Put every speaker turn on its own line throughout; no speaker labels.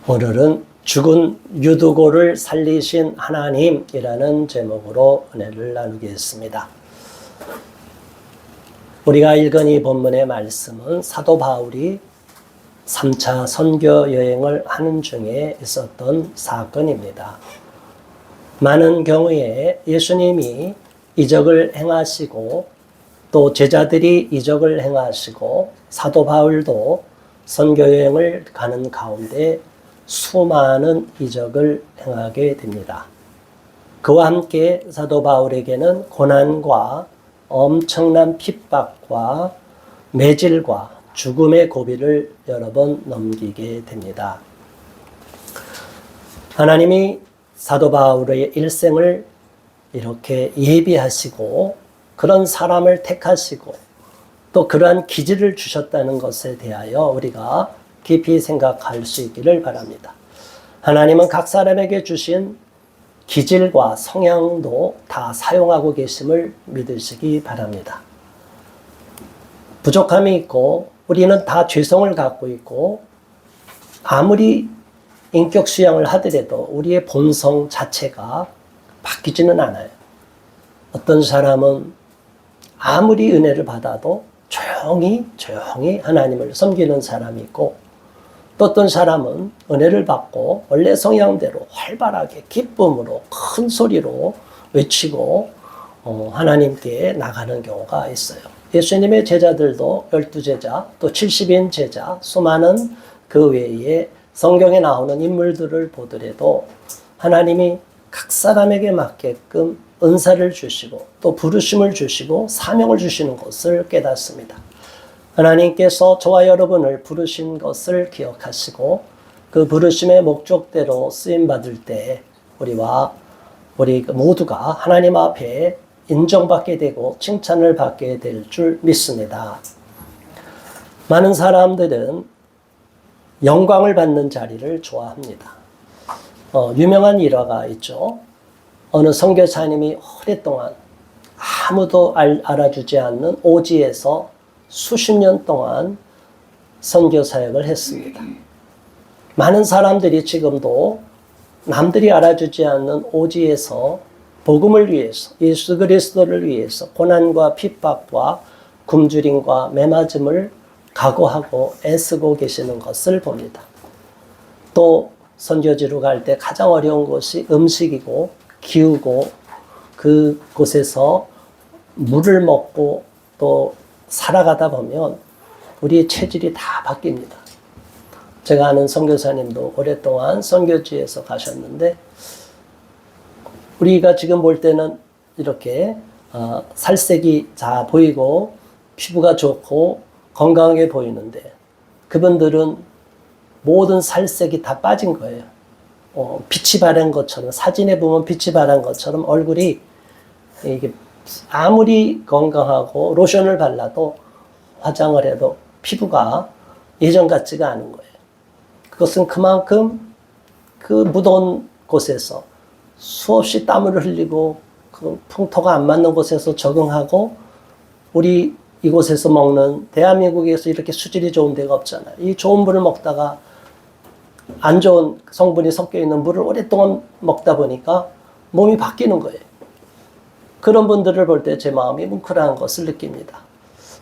오늘은 죽은 유두고를 살리신 하나님이라는 제목으로 은혜를 나누겠습니다. 우리가 읽은 이 본문의 말씀은 사도 바울이 3차 선교 여행을 하는 중에 있었던 사건입니다. 많은 경우에 예수님이 이적을 행하시고 또 제자들이 이적을 행하시고 사도 바울도 선교 여행을 가는 가운데 수많은 이적을 행하게 됩니다. 그와 함께 사도 바울에게는 고난과 엄청난 핍박과 매질과 죽음의 고비를 여러 번 넘기게 됩니다. 하나님이 사도 바울의 일생을 이렇게 예비하시고 그런 사람을 택하시고 또 그러한 기질을 주셨다는 것에 대하여 우리가 깊이 생각할 수 있기를 바랍니다. 하나님은 각 사람에게 주신 기질과 성향도 다 사용하고 계심을 믿으시기 바랍니다. 부족함이 있고 우리는 다 죄성을 갖고 있고 아무리 인격 수양을 하더라도 우리의 본성 자체가 바뀌지는 않아요. 어떤 사람은 아무리 은혜를 받아도 조용히 하나님을 섬기는 사람이 있고 또 어떤 사람은 은혜를 받고 원래 성향대로 활발하게 기쁨으로 큰 소리로 외치고 하나님께 나가는 경우가 있어요. 예수님의 제자들도 12제자 또 70인 제자 수많은 그 외에 성경에 나오는 인물들을 보더라도 하나님이 각 사람에게 맞게끔 은사를 주시고 또 부르심을 주시고 사명을 주시는 것을 깨닫습니다. 하나님께서 저와 여러분을 부르신 것을 기억하시고 그 부르심의 목적대로 쓰임받을 때 우리 모두가 하나님 앞에 인정받게 되고 칭찬을 받게 될 줄 믿습니다. 많은 사람들은 영광을 받는 자리를 좋아합니다. 유명한 일화가 있죠. 어느 선교사님이 오랫동안 아무도 알아주지 않는 오지에서 수십 년 동안 선교 사역을 했습니다. 많은 사람들이 지금도 남들이 알아주지 않는 오지에서 복음을 위해서 예수 그리스도를 위해서 고난과 핍박과 굶주림과 매맞음을 각오하고 애쓰고 계시는 것을 봅니다. 또 선교지로 갈 때 가장 어려운 것이 음식이고 기우고 그곳에서 물을 먹고 또 살아가다 보면 우리의 체질이 다 바뀝니다. 제가 아는 선교사님도 오랫동안 선교지에서 가셨는데 우리가 지금 볼 때는 이렇게 살색이 잘 보이고 피부가 좋고 건강하게 보이는데 그분들은 모든 살색이 다 빠진 거예요. 빛이 바른 것처럼 사진에 보면 빛이 바른 것처럼 얼굴이 이게 아무리 건강하고 로션을 발라도 화장을 해도 피부가 예전 같지가 않은 거예요. 그것은 그만큼 그 무더운 곳에서 수없이 땀을 흘리고 그 풍토가 안 맞는 곳에서 적응하고 우리 이곳에서 먹는 대한민국에서 이렇게 수질이 좋은 데가 없잖아요. 이 좋은 물을 먹다가 안 좋은 성분이 섞여 있는 물을 오랫동안 먹다 보니까 몸이 바뀌는 거예요. 그런 분들을 볼 때 제 마음이 뭉클한 것을 느낍니다.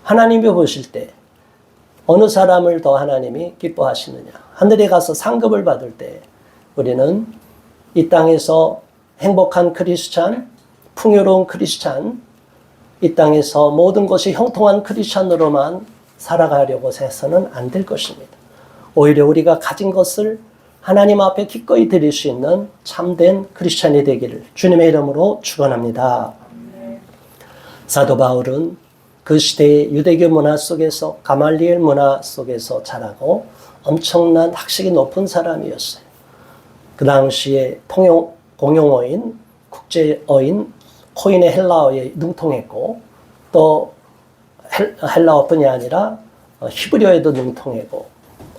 하나님이 보실 때 어느 사람을 더 하나님이 기뻐하시느냐. 하늘에 가서 상급을 받을 때 우리는 이 땅에서 행복한 크리스찬, 풍요로운 크리스찬, 이 땅에서 모든 것이 형통한 크리스찬으로만 살아가려고 해서는 안 될 것입니다. 오히려 우리가 가진 것을 하나님 앞에 기꺼이 드릴 수 있는 참된 크리스찬이 되기를 주님의 이름으로 축원합니다. 사도 바울은 그 시대의 유대교 문화 속에서 가말리엘 문화 속에서 자라고 엄청난 학식이 높은 사람이었어요. 그 당시에 공용어인, 국제어인 코인의 헬라어에 능통했고 또 헬라어뿐이 아니라 히브리어에도 능통하고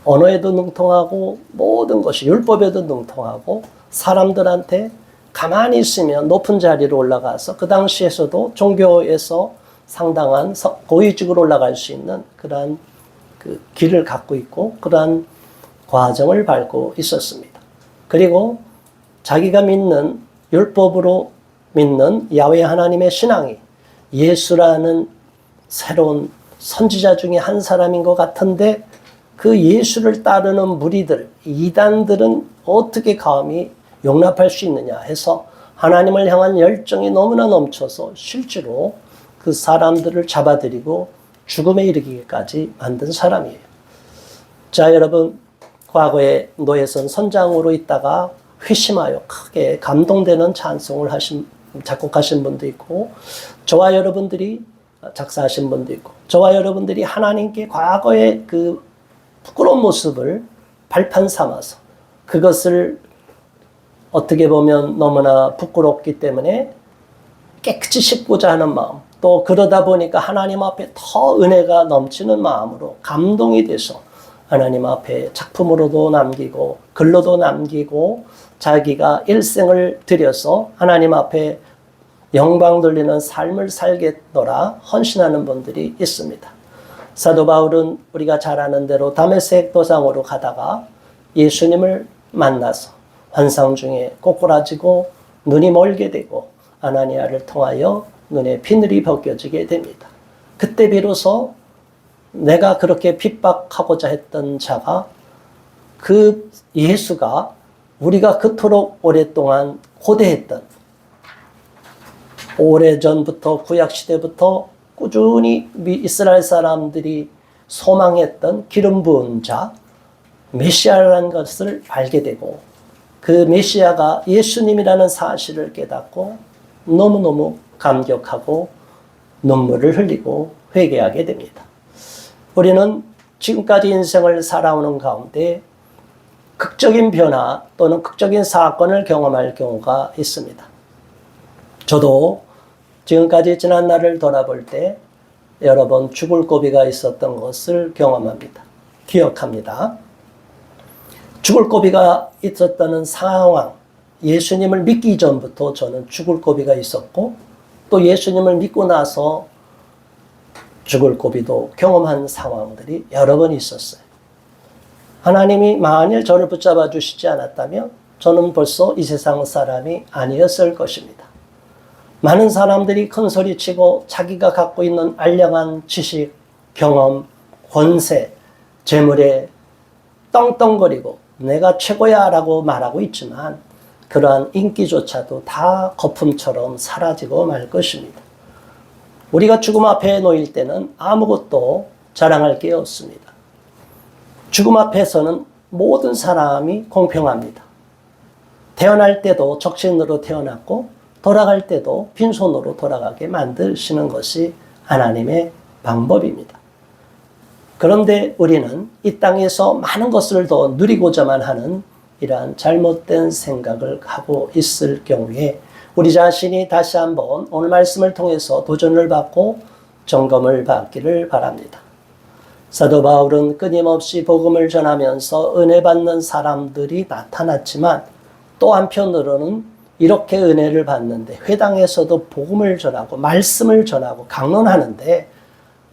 언어에도 능통하고 모든 것이 율법에도 능통하고 사람들한테 가만히 있으면 높은 자리로 올라가서 그 당시에서도 종교에서 상당한 고위직으로 올라갈 수 있는 그러한 그 길을 갖고 있고 그러한 과정을 밟고 있었습니다. 그리고 자기가 믿는 율법으로 믿는 야훼 하나님의 신앙이 예수라는 새로운 선지자 중에 한 사람인 것 같은데 그 예수를 따르는 무리들, 이단들은 어떻게 감히 용납할 수 있느냐 해서 하나님을 향한 열정이 너무나 넘쳐서 실제로 그 사람들을 잡아들이고 죽음에 이르기까지 만든 사람이에요. 자, 여러분, 과거에 노예선 선장으로 있다가 회심하여 크게 감동되는 찬송을 작곡하신 분도 있고, 저와 여러분들이 작사하신 분도 있고, 저와 여러분들이 하나님께 과거의 그 부끄러운 모습을 발판 삼아서 그것을 어떻게 보면 너무나 부끄럽기 때문에 깨끗이 씻고자 하는 마음, 또 그러다 보니까 하나님 앞에 더 은혜가 넘치는 마음으로 감동이 돼서 하나님 앞에 작품으로도 남기고 글로도 남기고 자기가 일생을 들여서 하나님 앞에 영광 돌리는 삶을 살겠노라 헌신하는 분들이 있습니다. 사도 바울은 우리가 잘 아는 대로 다메섹 도상으로 가다가 예수님을 만나서 환상 중에 꼬꾸라지고 눈이 멀게 되고 아나니아를 통하여 눈에 비늘이 벗겨지게 됩니다. 그때 비로소 내가 그렇게 핍박하고자 했던 자가 그 예수가 우리가 그토록 오랫동안 고대했던 오래전부터 구약시대부터 꾸준히 이스라엘 사람들이 소망했던 기름 부은 자 메시아라는 것을 알게 되고 그 메시아가 예수님이라는 사실을 깨닫고 너무너무 감격하고 눈물을 흘리고 회개하게 됩니다. 우리는 지금까지 인생을 살아오는 가운데 극적인 변화 또는 극적인 사건을 경험할 경우가 있습니다. 저도 지금까지 지난 날을 돌아볼 때 여러 번 죽을 고비가 있었던 것을 경험합니다. 기억합니다. 죽을 고비가 있었다는 상황, 예수님을 믿기 전부터 저는 죽을 고비가 있었고 또 예수님을 믿고 나서 죽을 고비도 경험한 상황들이 여러 번 있었어요. 하나님이 만일 저를 붙잡아 주시지 않았다면 저는 벌써 이 세상 사람이 아니었을 것입니다. 많은 사람들이 큰 소리치고 자기가 갖고 있는 알량한 지식, 경험, 권세, 재물에 떵떵거리고 내가 최고야 라고 말하고 있지만 그러한 인기조차도 다 거품처럼 사라지고 말 것입니다. 우리가 죽음 앞에 놓일 때는 아무것도 자랑할 게 없습니다. 죽음 앞에서는 모든 사람이 공평합니다. 태어날 때도 적신으로 태어났고 돌아갈 때도 빈손으로 돌아가게 만드시는 것이 하나님의 방법입니다. 그런데 우리는 이 땅에서 많은 것을 더 누리고자만 하는 이러한 잘못된 생각을 하고 있을 경우에 우리 자신이 다시 한번 오늘 말씀을 통해서 도전을 받고 점검을 받기를 바랍니다. 사도 바울은 끊임없이 복음을 전하면서 은혜 받는 사람들이 나타났지만 또 한편으로는 이렇게 은혜를 받는데 회당에서도 복음을 전하고 말씀을 전하고 강론하는데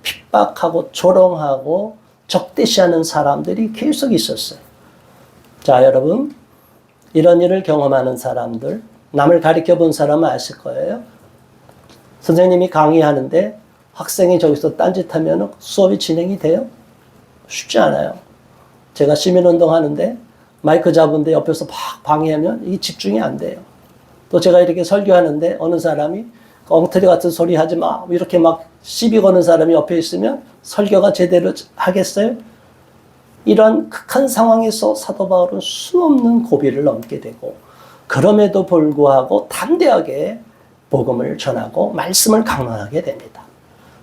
핍박하고 조롱하고 적대시하는 사람들이 계속 있었어요. 자, 여러분, 이런 일을 경험하는 사람들, 남을 가르쳐 본 사람은 아실 거예요. 선생님이 강의하는데 학생이 저기서 딴짓하면 수업이 진행이 돼요? 쉽지 않아요. 제가 시민운동 하는데 마이크 잡은데 옆에서 막 방해하면 이 집중이 안 돼요. 또 제가 이렇게 설교하는데 어느 사람이 엉터리 같은 소리 하지 마 이렇게 막 시비 거는 사람이 옆에 있으면 설교가 제대로 하겠어요? 이런 극한 상황에서 사도 바울은 수없는 고비를 넘게 되고 그럼에도 불구하고 담대하게 복음을 전하고 말씀을 강론하게 됩니다.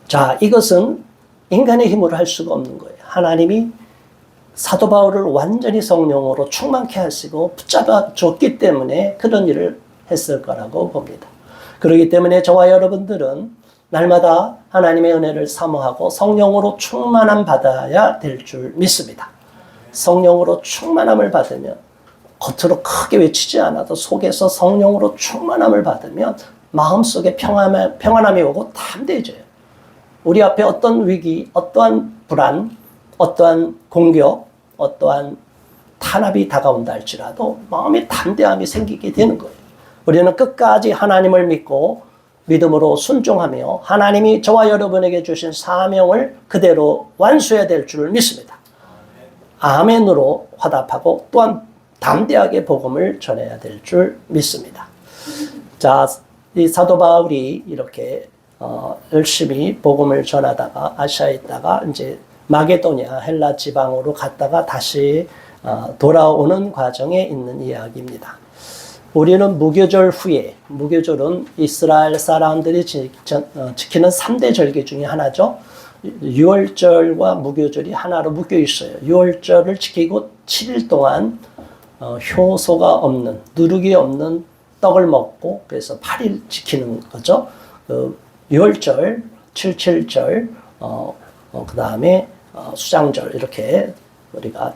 자, 이것은 인간의 힘으로 할 수가 없는 거예요. 하나님이 사도 바울을 완전히 성령으로 충만케 하시고 붙잡아 줬기 때문에 그런 일을 했을 거라고 봅니다. 그렇기 때문에 저와 여러분들은 날마다 하나님의 은혜를 사모하고 성령으로 충만함 받아야 될 줄 믿습니다. 성령으로 충만함을 받으면 겉으로 크게 외치지 않아도 속에서 성령으로 충만함을 받으면 마음속에 평안함이 오고 담대해져요. 우리 앞에 어떤 위기, 어떠한 불안, 어떠한 공격, 어떠한 탄압이 다가온다 할지라도 마음의 담대함이 생기게 되는 거예요. 우리는 끝까지 하나님을 믿고 믿음으로 순종하며 하나님이 저와 여러분에게 주신 사명을 그대로 완수해야 될 줄 믿습니다. 아멘으로 화답하고 또한 담대하게 복음을 전해야 될 줄 믿습니다. 자, 이 사도 바울이 이렇게 열심히 복음을 전하다가 아시아에 있다가 이제 마게도냐 헬라 지방으로 갔다가 다시 돌아오는 과정에 있는 이야기입니다. 우리는 무교절 후에, 무교절은 이스라엘 사람들이 지키는 3대 절기 중에 하나죠. 유월절과 무교절이 하나로 묶여 있어요. 유월절을 지키고 7일 동안 효소가 없는, 누룩이 없는 떡을 먹고 그래서 8일 지키는 거죠. 유월절, 77절, 그 다음에 수장절 이렇게 우리가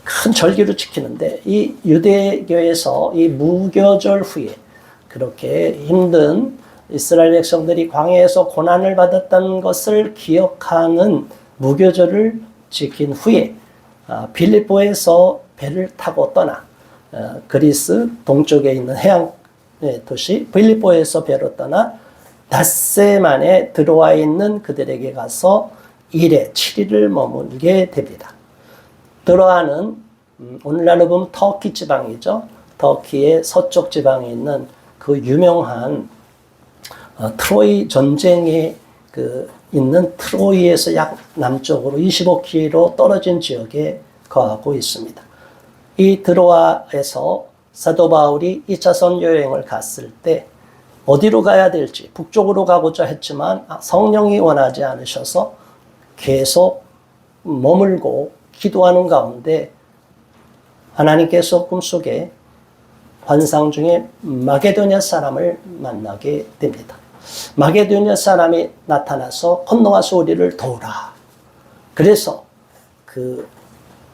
큰 절기로 지키는데 이 유대교에서 이 무교절 후에 그렇게 힘든 이스라엘 백성들이 광야에서 고난을 받았던 것을 기억하는 무교절을 지킨 후에 빌립보에서 배를 타고 떠나 그리스 동쪽에 있는 해안 도시 빌립보에서 배로 떠나 닷새 만에 들어와 있는 그들에게 가서 7일을 머물게 됩니다. 들어와는 오늘날로 보면 터키 지방이죠. 터키의 서쪽 지방에 있는 그 유명한 트로이 전쟁에 있는 트로이에서 약 남쪽으로 25km 떨어진 지역에 거하고 있습니다. 이 드로아에서 사도 바울이 2차선 여행을 갔을 때 어디로 가야 될지 북쪽으로 가고자 했지만 성령이 원하지 않으셔서 계속 머물고 기도하는 가운데 하나님께서 꿈속에 환상 중에 마게도냐 사람을 만나게 됩니다. 마게도냐 사람이 나타나서 건너와서 우리를 도우라. 그래서 그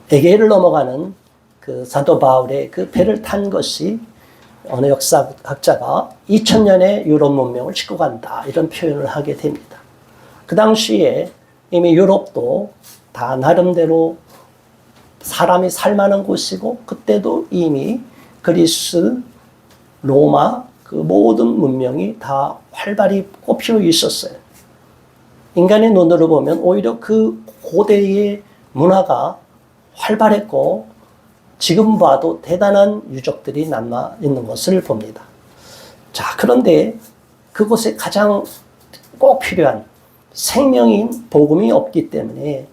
에게를 넘어가는 그 사도 바울의 그 배를 탄 것이 어느 역사학자가 2000년의 유럽 문명을 싣고 간다 이런 표현을 하게 됩니다. 그 당시에 이미 유럽도 다 나름대로 사람이 살만한 곳이고 그때도 이미 그리스, 로마 그 모든 문명이 다 활발히 꽃피어 있었어요. 인간의 눈으로 보면 오히려 그 고대의 문화가 활발했고 지금 봐도 대단한 유적들이 남아 있는 것을 봅니다. 자, 그런데 그곳에 가장 꼭 필요한 생명인 복음이 없기 때문에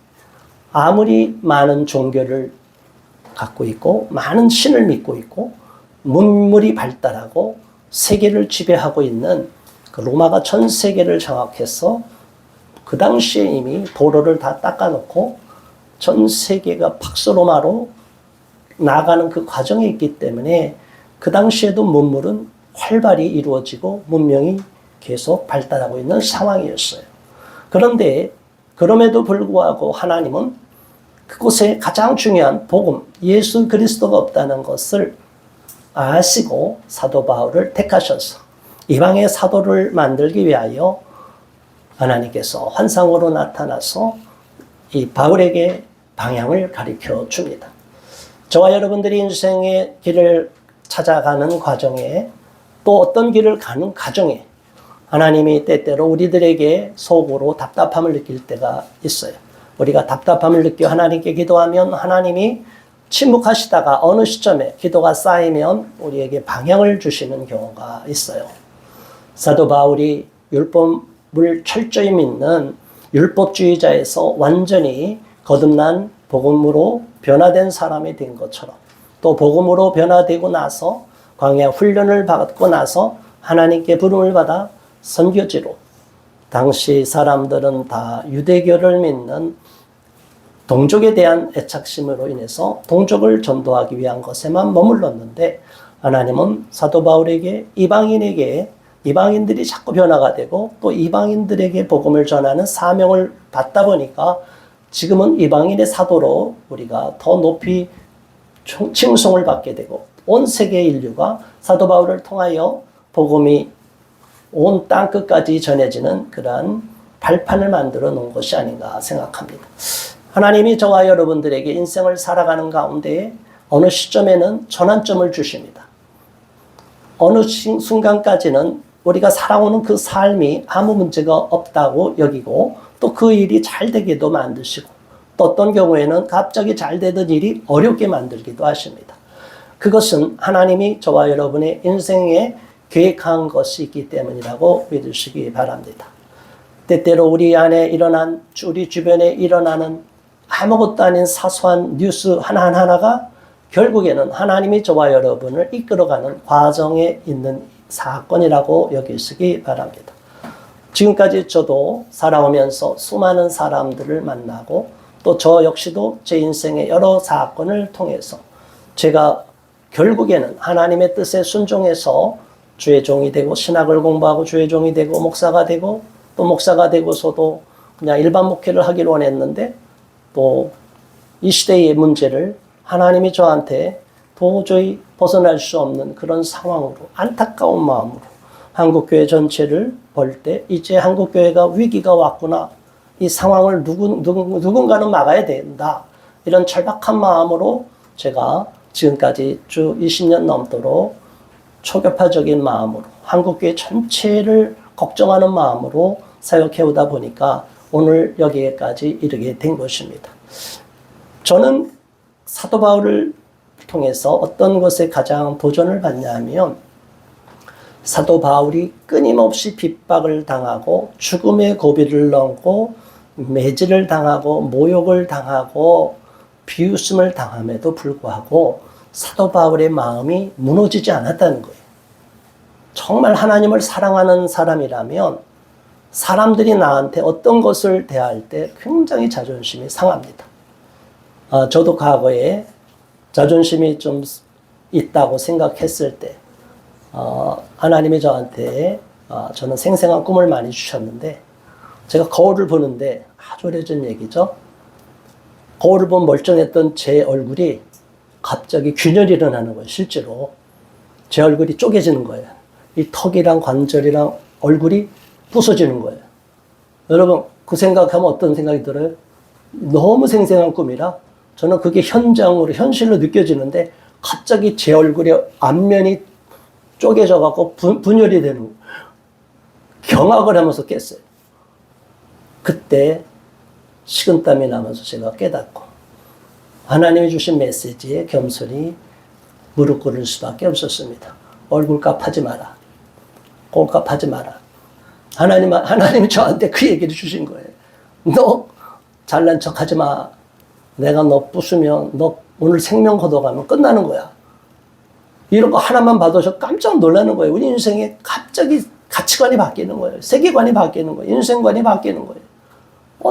아무리 많은 종교를 갖고 있고 많은 신을 믿고 있고 문물이 발달하고 세계를 지배하고 있는 그 로마가 전 세계를 장악해서 그 당시에 이미 도로를 다 닦아놓고 전 세계가 팍스로마로 나아가는 그 과정에 있기 때문에 그 당시에도 문물은 활발히 이루어지고 문명이 계속 발달하고 있는 상황이었어요. 그런데 그럼에도 불구하고 하나님은 그곳에 가장 중요한 복음, 예수 그리스도가 없다는 것을 아시고 사도 바울을 택하셔서 이방의 사도를 만들기 위하여 하나님께서 환상으로 나타나서 이 바울에게 방향을 가르쳐 줍니다. 저와 여러분들이 인생의 길을 찾아가는 과정에 또 어떤 길을 가는 과정에 하나님이 때때로 우리들에게 속으로 답답함을 느낄 때가 있어요. 우리가 답답함을 느껴 하나님께 기도하면 하나님이 침묵하시다가 어느 시점에 기도가 쌓이면 우리에게 방향을 주시는 경우가 있어요. 사도 바울이 율법을 철저히 믿는 율법주의자에서 완전히 거듭난 복음으로 변화된 사람이 된 것처럼 또 복음으로 변화되고 나서 광야 훈련을 받고 나서 하나님께 부름을 받아 선교지로 당시 사람들은 다 유대교를 믿는 동족에 대한 애착심으로 인해서 동족을 전도하기 위한 것에만 머물렀는데 하나님은 사도 바울에게 이방인들이 자꾸 변화가 되고 또 이방인들에게 복음을 전하는 사명을 받다 보니까 지금은 이방인의 사도로 우리가 더 높이 칭송을 받게 되고 온 세계 인류가 사도 바울을 통하여 복음이 온 땅 끝까지 전해지는 그러한 발판을 만들어 놓은 것이 아닌가 생각합니다. 하나님이 저와 여러분들에게 인생을 살아가는 가운데 어느 시점에는 전환점을 주십니다. 어느 순간까지는 우리가 살아오는 그 삶이 아무 문제가 없다고 여기고 또 그 일이 잘 되게도 만드시고 또 어떤 경우에는 갑자기 잘 되던 일이 어렵게 만들기도 하십니다. 그것은 하나님이 저와 여러분의 인생에 계획한 것이 있기 때문이라고 믿으시기 바랍니다. 때때로 우리 안에 일어난, 우리 주변에 일어나는 아무것도 아닌 사소한 뉴스 하나하나가 결국에는 하나님이 저와 여러분을 이끌어가는 과정에 있는 사건이라고 여기시기 바랍니다. 지금까지 저도 살아오면서 수많은 사람들을 만나고 또 저 역시도 제 인생의 여러 사건을 통해서 제가 결국에는 하나님의 뜻에 순종해서 주의 종이 되고 신학을 공부하고 주의 종이 되고 목사가 되고 또 목사가 되고서도 그냥 일반 목회를 하기를 원했는데 또 이 시대의 문제를 하나님이 저한테 도저히 벗어날 수 없는 그런 상황으로 안타까운 마음으로 한국교회 전체를 볼 때 이제 한국교회가 위기가 왔구나. 이 상황을 누군가는 막아야 된다. 이런 절박한 마음으로 제가 지금까지 쭉 20년 넘도록 초교파적인 마음으로 한국교회 전체를 걱정하는 마음으로 사역해오다 보니까 오늘 여기까지 이르게 된 것입니다. 저는 사도 바울을 통해서 어떤 것에 가장 도전을 받냐면 사도 바울이 끊임없이 핍박을 당하고 죽음의 고비를 넘고 매질을 당하고 모욕을 당하고 비웃음을 당함에도 불구하고 사도 바울의 마음이 무너지지 않았다는 거예요. 정말 하나님을 사랑하는 사람이라면 사람들이 나한테 어떤 것을 대할 때 굉장히 자존심이 상합니다. 저도 과거에 자존심이 좀 있다고 생각했을 때 하나님이 저한테 저는 생생한 꿈을 많이 주셨는데 제가 거울을 보는데 아주 오래전 얘기죠. 거울을 보면 멀쩡했던 제 얼굴이 갑자기 균열이 일어나는 거예요. 실제로 제 얼굴이 쪼개지는 거예요. 이 턱이랑 관절이랑 얼굴이 부서지는 거예요. 여러분 그 생각하면 어떤 생각이 들어요? 너무 생생한 꿈이라 저는 그게 현실로 느껴지는데 갑자기 제 얼굴의 앞면이 쪼개져 갖고 분열이 되는 거예요. 경악을 하면서 깼어요. 그때 식은땀이 나면서 제가 깨닫고 하나님이 주신 메시지에 겸손히 무릎 꿇을 수밖에 없었습니다. 얼굴값 하지 마라. 꼴값 하지 마라. 하나님이 저한테 그 얘기를 주신 거예요. 너 잘난 척 하지 마. 내가 너 부수면 너 오늘 생명 걷어가면 끝나는 거야. 이런 거 하나만 봐도 저 깜짝 놀라는 거예요. 우리 인생에 갑자기 가치관이 바뀌는 거예요. 세계관이 바뀌는 거예요. 인생관이 바뀌는 거예요.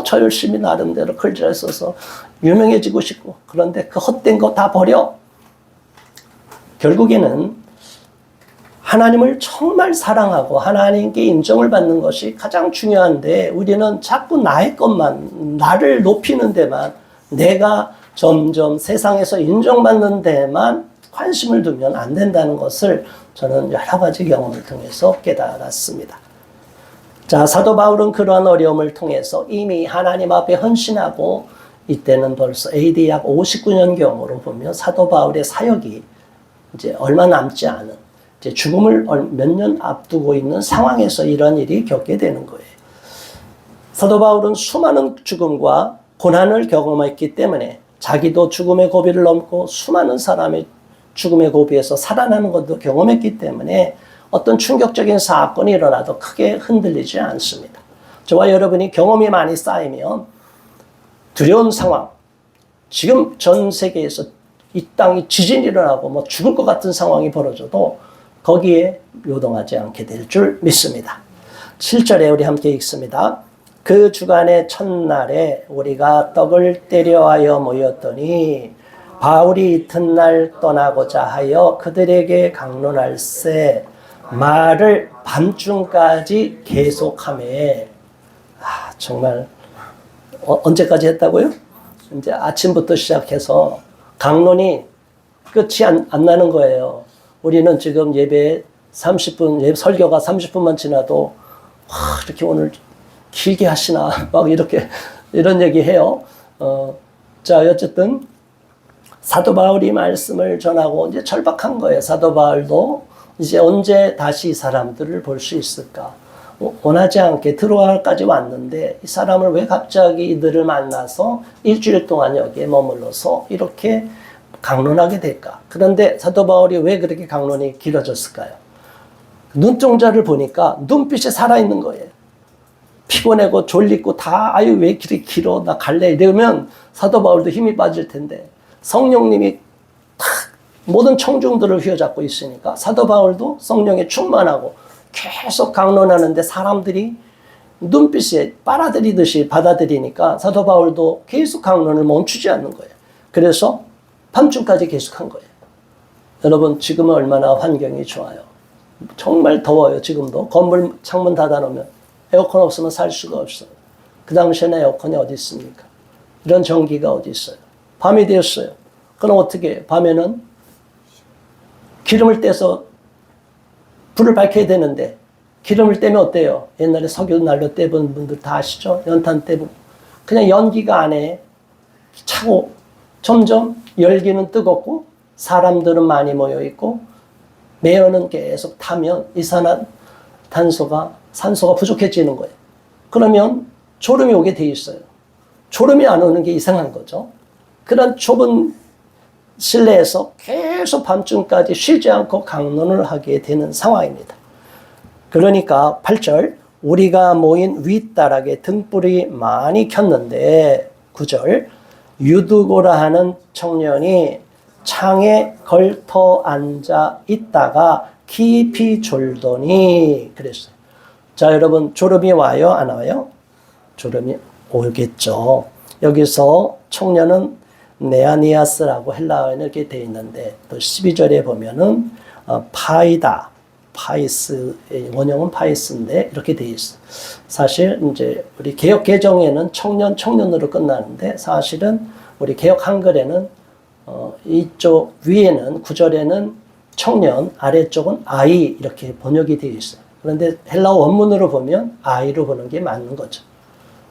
저 열심히 나름대로 글 잘 써서 유명해지고 싶고 그런데 그 헛된 거 다 버려. 결국에는 하나님을 정말 사랑하고 하나님께 인정을 받는 것이 가장 중요한데 우리는 자꾸 나의 것만 나를 높이는 데만 내가 점점 세상에서 인정받는 데만 관심을 두면 안 된다는 것을 저는 여러 가지 경험을 통해서 깨달았습니다. 자, 사도 바울은 그러한 어려움을 통해서 이미 하나님 앞에 헌신하고 이때는 벌써 AD 약 59년경으로 보면 사도 바울의 사역이 이제 얼마 남지 않은 이제 죽음을 몇 년 앞두고 있는 상황에서 이런 일이 겪게 되는 거예요. 사도 바울은 수많은 죽음과 고난을 경험했기 때문에 자기도 죽음의 고비를 넘고 수많은 사람이 죽음의 고비에서 살아나는 것도 경험했기 때문에 어떤 충격적인 사건이 일어나도 크게 흔들리지 않습니다. 저와 여러분이 경험이 많이 쌓이면 두려운 상황, 지금 전 세계에서 이 땅이 지진이 일어나고 뭐 죽을 것 같은 상황이 벌어져도 거기에 요동하지 않게 될 줄 믿습니다. 7절에 우리 함께 읽습니다. 그 주간의 첫날에 우리가 떡을 때려하여 모였더니 바울이 이튿날 떠나고자 하여 그들에게 강론할세 말을 밤중까지 계속하매. 정말 언제까지 했다고요? 이제 아침부터 시작해서 강론이 끝이 안 나는 거예요. 우리는 지금 예배 30분, 설교가 30분만 지나도 이렇게 오늘 길게 하시나 막 이런 얘기 해요. 자, 어쨌든 사도 바울이 말씀을 전하고 이제 절박한 거예요. 사도 바울도 이제 언제 다시 이 사람들을 볼 수 있을까? 원하지 않게 들어갈까지 왔는데 이 사람을 왜 갑자기 이들을 만나서 일주일 동안 여기에 머물러서 이렇게 강론하게 될까? 그런데 사도 바울이 왜 그렇게 강론이 길어졌을까요? 눈동자를 보니까 눈빛이 살아있는 거예요. 피곤하고 졸리고 다 아유 왜 이렇게 길어 나 갈래 이러면 사도 바울도 힘이 빠질 텐데 성령님이 탁 모든 청중들을 휘어잡고 있으니까 사도 바울도 성령에 충만하고 계속 강론하는데 사람들이 눈빛에 빨아들이듯이 받아들이니까 사도 바울도 계속 강론을 멈추지 않는 거예요. 그래서 밤중까지 계속한 거예요. 여러분 지금은 얼마나 환경이 좋아요. 정말 더워요. 지금도 건물 창문 닫아놓으면 에어컨 없으면 살 수가 없어요. 그 당시에는 에어컨이 어디 있습니까? 이런 전기가 어디 있어요? 밤이 되었어요. 그럼 어떻게 해요? 밤에는 기름을 떼서 불을 밝혀야 되는데 기름을 떼면 어때요? 옛날에 석유 난로 떼본 분들 다 아시죠? 연탄 떼고 그냥 연기가 안에 차고 점점 열기는 뜨겁고 사람들은 많이 모여 있고 매연은 계속 타면 산소가 부족해지는 거예요. 그러면 졸음이 오게 돼 있어요. 졸음이 안 오는 게 이상한 거죠. 그런 좁은 실내에서 계속 밤중까지 쉬지 않고 강론을 하게 되는 상황입니다. 그러니까 8절 우리가 모인 윗다락에 등불이 많이 켰는데 9절 유두고라 하는 청년이 창에 걸터 앉아 있다가 깊이 졸더니 그랬어요. 자 여러분 졸음이 와요? 안 와요? 졸음이 오겠죠. 여기서 청년은 네아니아스라고 헬라어에는 이렇게 되어 있는데 또 12절에 보면은 파이스의 원형은 파이스인데 이렇게 되어 있어요. 사실 이제 우리 개역 개정에는 청년으로 끝나는데 사실은 우리 개역 한글에는 이쪽 위에는 9절에는 청년, 아래쪽은 아이 이렇게 번역이 되어 있어요. 그런데 헬라어 원문으로 보면 아이로 보는 게 맞는 거죠.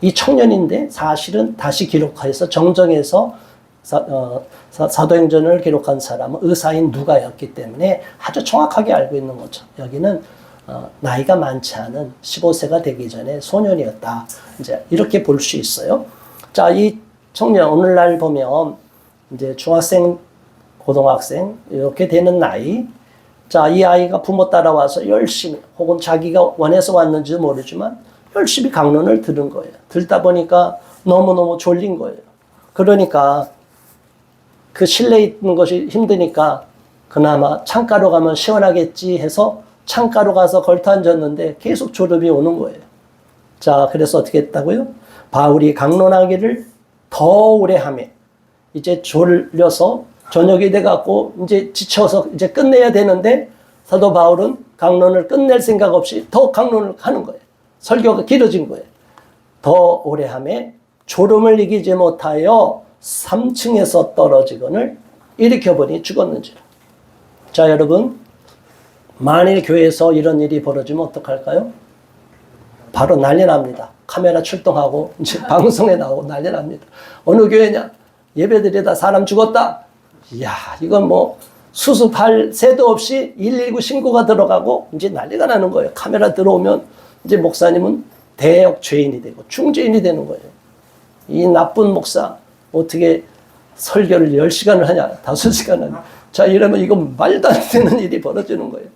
이 청년인데 사실은 다시 기록해서 정정해서 사도행전을 기록한 사람은 의사인 누가였기 때문에 아주 정확하게 알고 있는 거죠. 여기는 나이가 많지 않은 15세가 되기 전에 소년이었다. 이제 이렇게 볼 수 있어요. 자, 이 청년 오늘날 보면 이제 중학생, 고등학생 이렇게 되는 나이. 자, 이 아이가 부모 따라와서 열심히 혹은 자기가 원해서 왔는지도 모르지만 열심히 강론을 들은 거예요. 듣다 보니까 너무너무 졸린 거예요. 그러니까 그 실내에 있는 것이 힘드니까 그나마 창가로 가면 시원하겠지 해서 창가로 가서 걸터 앉았는데 계속 졸음이 오는 거예요. 자, 그래서 어떻게 했다고요? 바울이 강론하기를 더 오래 하며 이제 졸려서 저녁이 돼갖고 이제 지쳐서 이제 끝내야 되는데 사도 바울은 강론을 끝낼 생각 없이 더 강론을 하는 거예요. 설교가 길어진 거예요. 더 오래 하며 졸음을 이기지 못하여 3층에서 떨어지거늘 일으켜보니 죽었는지라. 자, 여러분 만일 교회에서 이런 일이 벌어지면 어떡할까요? 바로 난리 납니다. 카메라 출동하고 이제 방송에 나오고 난리 납니다. 어느 교회냐? 예배드리다 사람 죽었다. 이야, 이건 뭐 수습할 새도 없이 119 신고가 들어가고 이제 난리가 나는 거예요. 카메라 들어오면 이제 목사님은 대역 죄인이 되고 중죄인이 되는 거예요. 이 나쁜 목사 어떻게 설교를 10시간을 하냐, 5시간을 하냐. 자, 이러면 이건 말도 안 되는 일이 벌어지는 거예요.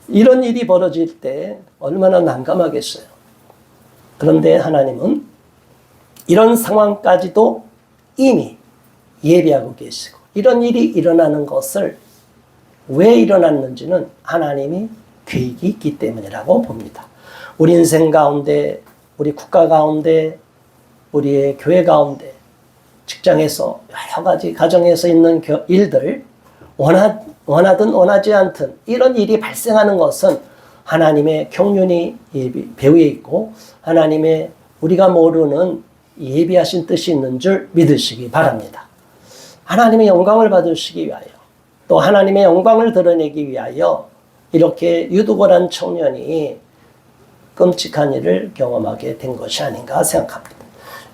이런 일이 벌어질 때 얼마나 난감하겠어요. 그런데 하나님은 이런 상황까지도 이미 예비하고 계시고 이런 일이 일어나는 것을 왜 일어났는지는 하나님이 계획이 있기 때문이라고 봅니다. 우리 인생 가운데, 우리 국가 가운데, 우리의 교회 가운데, 직장에서 여러 가지 가정에서 있는 일들 원하든 원하지 않든 이런 일이 발생하는 것은 하나님의 경륜이 배후에 있고 하나님의 우리가 모르는 예비하신 뜻이 있는 줄 믿으시기 바랍니다. 하나님의 영광을 받으시기 위하여 또 하나님의 영광을 드러내기 위하여 이렇게 유두고란 청년이 끔찍한 일을 경험하게 된 것이 아닌가 생각합니다.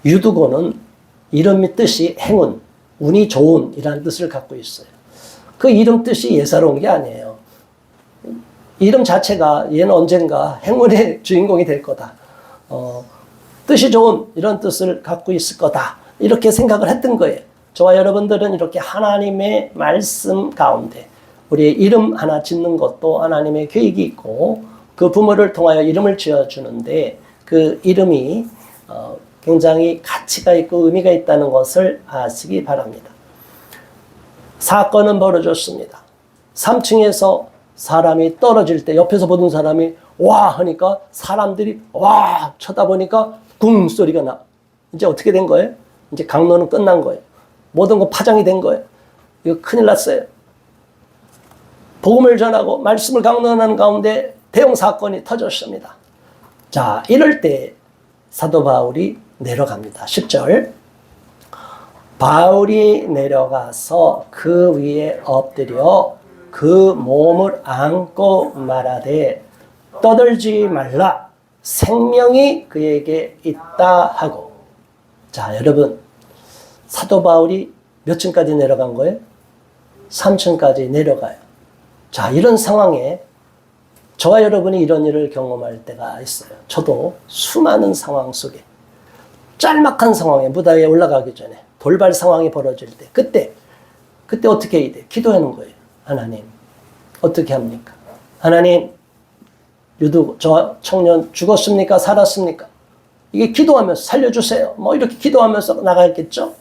유두고는 이름의 뜻이 행운, 운이 좋은 이라는 뜻을 갖고 있어요. 그 이름 뜻이 예사로운 게 아니에요. 이름 자체가 얘는 언젠가 행운의 주인공이 될 거다. 뜻이 좋은 이런 뜻을 갖고 있을 거다. 이렇게 생각을 했던 거예요. 저와 여러분들은 이렇게 하나님의 말씀 가운데 우리의 이름 하나 짓는 것도 하나님의 계획이 있고 그 부모를 통하여 이름을 지어주는데 그 이름이 굉장히 가치가 있고 의미가 있다는 것을 아시기 바랍니다. 사건은 벌어졌습니다. 3층에서 사람이 떨어질 때 옆에서 보던 사람이 와 하니까 사람들이 와 쳐다보니까 쿵 소리가 나. 이제 어떻게 된 거예요? 이제 강론은 끝난 거예요. 모든 거 파장이 된 거예요. 이거 큰일 났어요. 복음을 전하고 말씀을 강론하는 가운데 대형 사건이 터졌습니다. 자, 이럴 때 사도 바울이 내려갑니다. 10절. 바울이 내려가서 그 위에 엎드려 그 몸을 안고 말하되 떠들지 말라 생명이 그에게 있다 하고. 자, 여러분 사도 바울이 몇 층까지 내려간 거예요? 3층까지 내려가요. 자, 이런 상황에 저와 여러분이 이런 일을 경험할 때가 있어요. 저도 수많은 상황 속에 짤막한 상황에 무대에 올라가기 전에 돌발 상황이 벌어질 때 그때 어떻게 해야 돼? 기도하는 거예요. 하나님 어떻게 합니까? 하나님 저 청년 죽었습니까? 살았습니까? 이게 기도하면서 살려주세요. 뭐 이렇게 기도하면서 나가겠죠?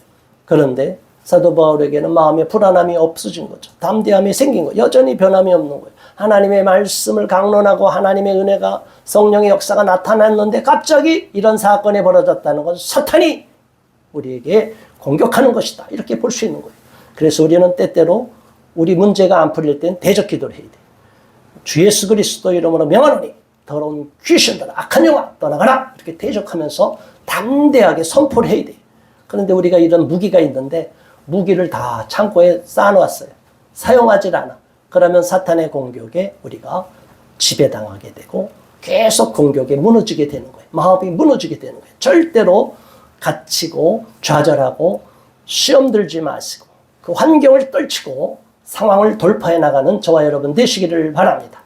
그런데 사도 바울에게는 마음의 불안함이 없어진 거죠. 담대함이 생긴 거예요. 여전히 변함이 없는 거예요. 하나님의 말씀을 강론하고 하나님의 은혜가 성령의 역사가 나타났는데 갑자기 이런 사건이 벌어졌다는 것은 사탄이 우리에게 공격하는 것이다. 이렇게 볼 수 있는 거예요. 그래서 우리는 때때로 우리 문제가 안 풀릴 땐 대적 기도를 해야 돼요. 주 예수 그리스도 이름으로 명하노니 더러운 귀신들아 악한 영아 떠나가라. 이렇게 대적하면서 담대하게 선포를 해야 돼요. 그런데 우리가 이런 무기가 있는데 무기를 다 창고에 쌓아놓았어요. 사용하지 않아. 그러면 사탄의 공격에 우리가 지배당하게 되고 계속 공격에 무너지게 되는 거예요. 마음이 무너지게 되는 거예요. 절대로 갇히고 좌절하고 시험 들지 마시고 그 환경을 떨치고 상황을 돌파해 나가는 저와 여러분 되시기를 바랍니다.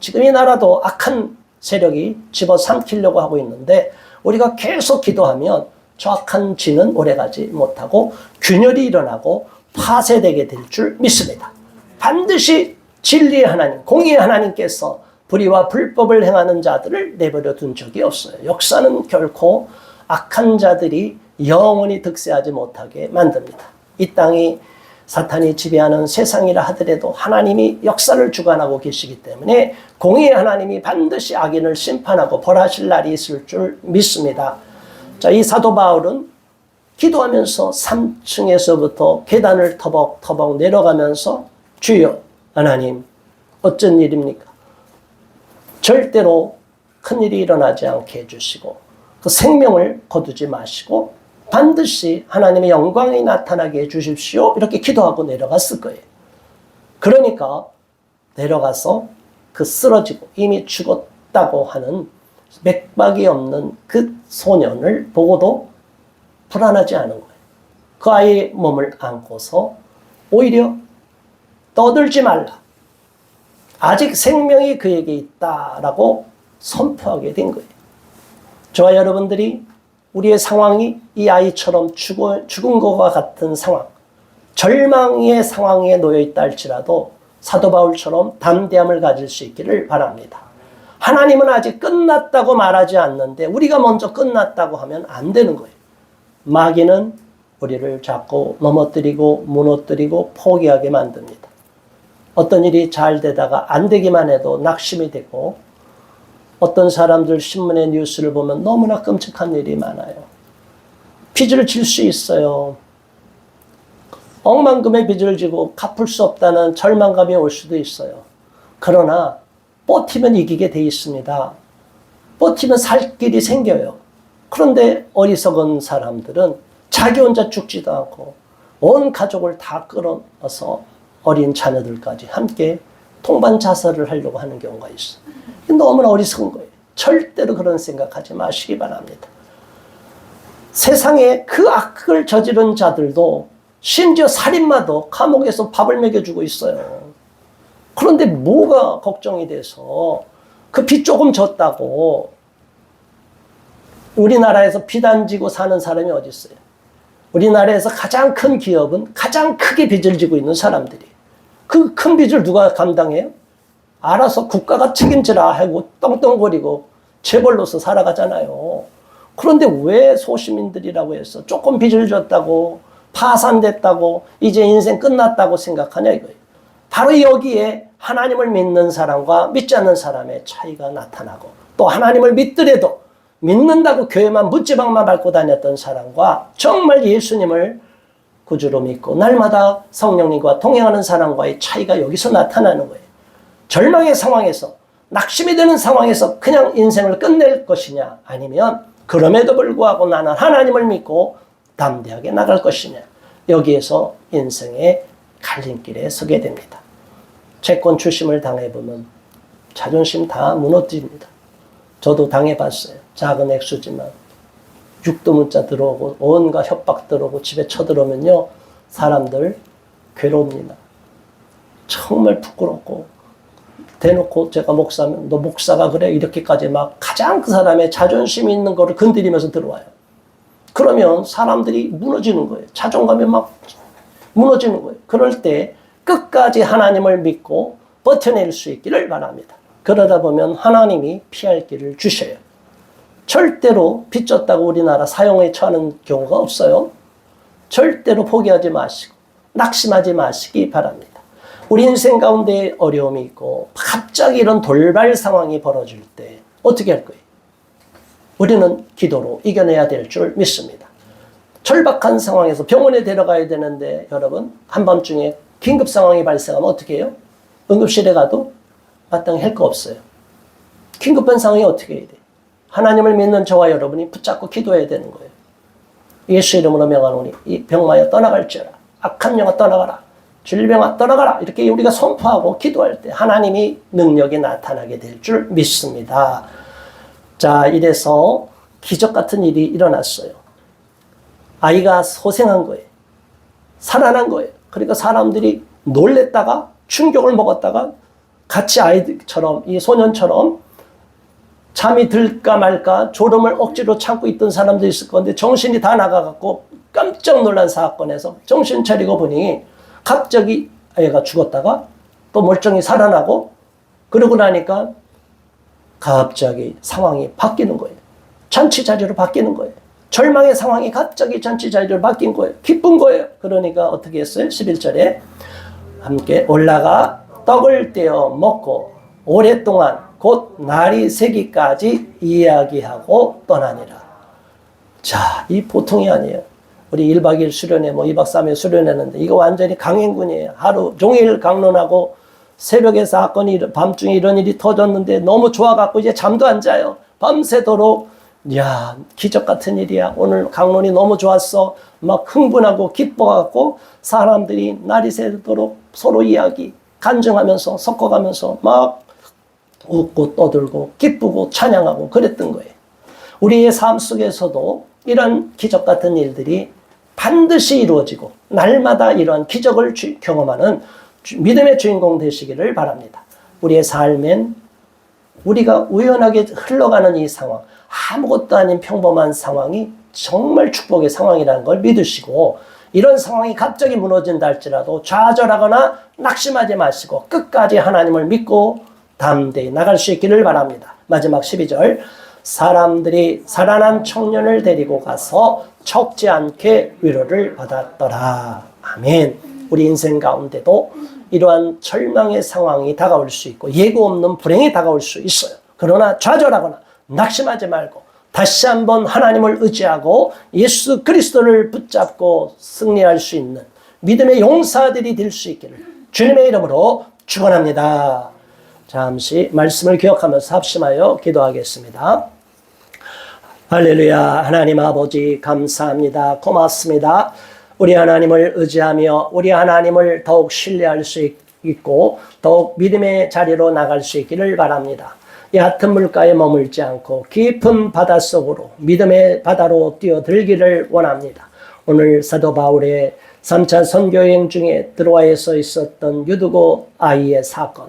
지금 이 나라도 악한 세력이 집어삼키려고 하고 있는데 우리가 계속 기도하면 저 악한 쥐는 오래가지 못하고 균열이 일어나고 파쇄되게 될 줄 믿습니다. 반드시 진리의 하나님, 공의의 하나님께서 불의와 불법을 행하는 자들을 내버려 둔 적이 없어요. 역사는 결코 악한 자들이 영원히 득세하지 못하게 만듭니다. 이 땅이 사탄이 지배하는 세상이라 하더라도 하나님이 역사를 주관하고 계시기 때문에 공의의 하나님이 반드시 악인을 심판하고 벌하실 날이 있을 줄 믿습니다. 자, 이 사도 바울은 기도하면서 3층에서부터 계단을 터벅터벅 내려가면서 주여 하나님 어쩐 일입니까? 절대로 큰일이 일어나지 않게 해주시고 그 생명을 거두지 마시고 반드시 하나님의 영광이 나타나게 해주십시오. 이렇게 기도하고 내려갔을 거예요. 그러니까 내려가서 그 쓰러지고 이미 죽었다고 하는 맥박이 없는 그 소년을 보고도 불안하지 않은 거예요. 그 아이의 몸을 안고서 오히려 떠들지 말라. 아직 생명이 그에게 있다라고 선포하게 된 거예요. 저와 여러분들이 우리의 상황이 이 아이처럼 죽은 것과 같은 상황, 절망의 상황에 놓여 있다 할지라도 사도 바울처럼 담대함을 가질 수 있기를 바랍니다. 하나님은 아직 끝났다고 말하지 않는데 우리가 먼저 끝났다고 하면 안 되는 거예요. 마귀는 우리를 자꾸 넘어뜨리고 무너뜨리고 포기하게 만듭니다. 어떤 일이 잘 되다가 안 되기만 해도 낙심이 되고 어떤 사람들 신문의 뉴스를 보면 너무나 끔찍한 일이 많아요. 빚을 질 수 있어요. 억만금의 빚을 지고 갚을 수 없다는 절망감이 올 수도 있어요. 그러나 버티면 이기게 돼 있습니다. 버티면 살 길이 생겨요. 그런데 어리석은 사람들은 자기 혼자 죽지도 않고 온 가족을 다 끌어서 어린 자녀들까지 함께 통반 자살을 하려고 하는 경우가 있어요. 너무나 어리석은 거예요. 절대로 그런 생각하지 마시기 바랍니다. 세상에 그 악을 저지른 자들도 심지어 살인마도 감옥에서 밥을 먹여주고 있어요. 그런데 뭐가 걱정이 돼서 그 빚 조금 졌다고 우리나라에서 빚 안 지고 사는 사람이 어디 있어요? 우리나라에서 가장 큰 기업은 가장 크게 빚을 지고 있는 사람들이. 그 큰 빚을 누가 감당해요? 알아서 국가가 책임지라 하고 떵떵거리고 재벌로서 살아가잖아요. 그런데 왜 소시민들이라고 해서 조금 빚을 졌다고 파산됐다고 이제 인생 끝났다고 생각하냐 이거예요. 바로 여기에 하나님을 믿는 사람과 믿지 않는 사람의 차이가 나타나고, 또 하나님을 믿더라도 믿는다고 교회만 문지방만 밟고 다녔던 사람과 정말 예수님을 구주로 믿고 날마다 성령님과 동행하는 사람과의 차이가 여기서 나타나는 거예요. 절망의 상황에서, 낙심이 되는 상황에서 그냥 인생을 끝낼 것이냐, 아니면 그럼에도 불구하고 나는 하나님을 믿고 담대하게 나갈 것이냐, 여기에서 인생의 갈림길에 서게 됩니다. 채권 추심을 당해보면 자존심 다 무너집니다. 저도 당해봤어요. 작은 액수지만 육도 문자 들어오고 온갖 협박 들어오고 집에 쳐들어오면요, 사람들 괴로웁니다. 정말 부끄럽고, 대놓고 제가 목사면 너 목사가 그래? 이렇게까지 막 가장 그 사람의 자존심이 있는 거를 건드리면서 들어와요. 그러면 사람들이 무너지는 거예요. 자존감이 막 무너지는 거예요. 그럴 때 끝까지 하나님을 믿고 버텨낼 수 있기를 바랍니다. 그러다 보면 하나님이 피할 길을 주셔요. 절대로 빚졌다고 우리나라 사형에 처하는 경우가 없어요. 절대로 포기하지 마시고 낙심하지 마시기 바랍니다. 우리 인생 가운데 어려움이 있고 갑자기 이런 돌발 상황이 벌어질 때 어떻게 할 거예요? 우리는 기도로 이겨내야 될 줄 믿습니다. 절박한 상황에서 병원에 데려가야 되는데 여러분, 한밤중에 긴급 상황이 발생하면 어떻게 해요? 응급실에 가도 마땅히 할 거 없어요. 긴급한 상황이 어떻게 해야 돼요? 하나님을 믿는 저와 여러분이 붙잡고 기도해야 되는 거예요. 예수 이름으로 명하노니 이 병마여 떠나갈지어라. 악한 영아 떠나가라. 질병아 떠나가라. 이렇게 우리가 선포하고 기도할 때 하나님이 능력이 나타나게 될 줄 믿습니다. 자, 이래서 기적 같은 일이 일어났어요. 아이가 소생한 거예요. 살아난 거예요. 그러니까 사람들이 놀랬다가 충격을 먹었다가 같이 아이들처럼, 이 소년처럼 잠이 들까 말까 졸음을 억지로 참고 있던 사람도 있을 건데 정신이 다 나가갖고 깜짝 놀란 사건에서 정신 차리고 보니 갑자기 아이가 죽었다가 또 멀쩡히 살아나고, 그러고 나니까 갑자기 상황이 바뀌는 거예요. 잔치자리로 바뀌는 거예요. 절망의 상황이 갑자기 잔치자리로 바뀐 거예요. 기쁜 거예요. 그러니까 어떻게 했어요? 11절에 함께 올라가 떡을 떼어 먹고 오랫동안 곧 날이 새기까지 이야기하고 떠나니라. 자, 이 보통이 아니에요. 우리 1박 2일 수련회, 2박 3일 수련했는데 이거 완전히 강행군이에요. 하루 종일 강론하고 새벽에 사건이, 밤중에 이런 일이 터졌는데 너무 좋아갖고 이제 잠도 안 자요. 밤새도록, 야, 기적 같은 일이야. 오늘 강론이 너무 좋았어. 막 흥분하고 기뻐갖고 사람들이 날이 새도록 서로 이야기, 간증하면서 섞어가면서 막 웃고 떠들고 기쁘고 찬양하고 그랬던 거예요. 우리의 삶 속에서도 이런 기적 같은 일들이 반드시 이루어지고 날마다 이러한 기적을 경험하는 믿음의 주인공 되시기를 바랍니다. 우리의 삶엔 우리가 우연하게 흘러가는 이 상황, 아무것도 아닌 평범한 상황이 정말 축복의 상황이라는 걸 믿으시고, 이런 상황이 갑자기 무너진다 할지라도 좌절하거나 낙심하지 마시고 끝까지 하나님을 믿고 담대히 나갈 수 있기를 바랍니다. 마지막 12절, 사람들이 살아난 청년을 데리고 가서 적지 않게 위로를 받았더라. 아멘. 우리 인생 가운데도 이러한 절망의 상황이 다가올 수 있고 예고 없는 불행이 다가올 수 있어요. 그러나 좌절하거나 낙심하지 말고 다시 한번 하나님을 의지하고 예수 그리스도를 붙잡고 승리할 수 있는 믿음의 용사들이 될 수 있기를 주님의 이름으로 축원합니다. 잠시 말씀을 기억하면서 합심하여 기도하겠습니다. 할렐루야. 하나님 아버지 감사합니다. 고맙습니다. 우리 하나님을 의지하며 우리 하나님을 더욱 신뢰할 수 있고 더욱 믿음의 자리로 나갈 수 있기를 바랍니다. 얕은 물가에 머물지 않고 깊은 바닷속으로 믿음의 바다로 뛰어들기를 원합니다. 오늘 사도 바울의 3차 선교여행 중에 드로아에서 있었던 유두고 아이의 사건,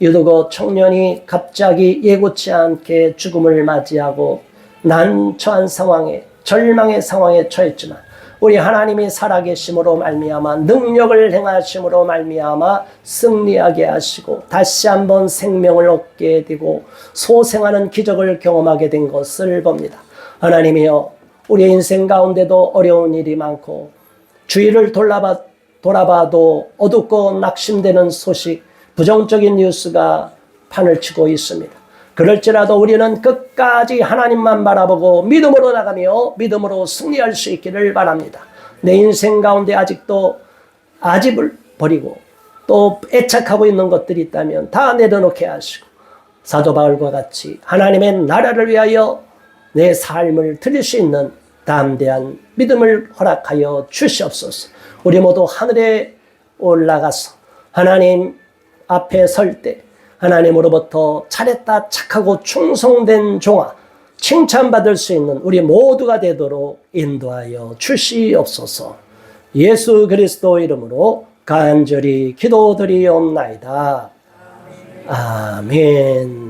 유두고 청년이 갑자기 예고치 않게 죽음을 맞이하고 난처한 상황에, 절망의 상황에 처했지만 우리 하나님이 살아계심으로 말미암아 능력을 행하심으로 말미암아 승리하게 하시고 다시 한번 생명을 얻게 되고 소생하는 기적을 경험하게 된 것을 봅니다. 하나님이여, 우리의 인생 가운데도 어려운 일이 많고 주위를 돌아봐도 어둡고 낙심되는 소식, 부정적인 뉴스가 판을 치고 있습니다. 그럴지라도 우리는 끝까지 하나님만 바라보고 믿음으로 나가며 믿음으로 승리할 수 있기를 바랍니다. 내 인생 가운데 아직도 아집을 버리고 또 애착하고 있는 것들이 있다면 다 내려놓게 하시고 사도 바울과 같이 하나님의 나라를 위하여 내 삶을 드릴 수 있는 담대한 믿음을 허락하여 주시옵소서. 우리 모두 하늘에 올라가서 하나님 앞에 설 때 하나님으로부터 잘했다 착하고 충성된 종아 칭찬받을 수 있는 우리 모두가 되도록 인도하여 주시옵소서. 예수 그리스도 이름으로 간절히 기도드리옵나이다. 아멘.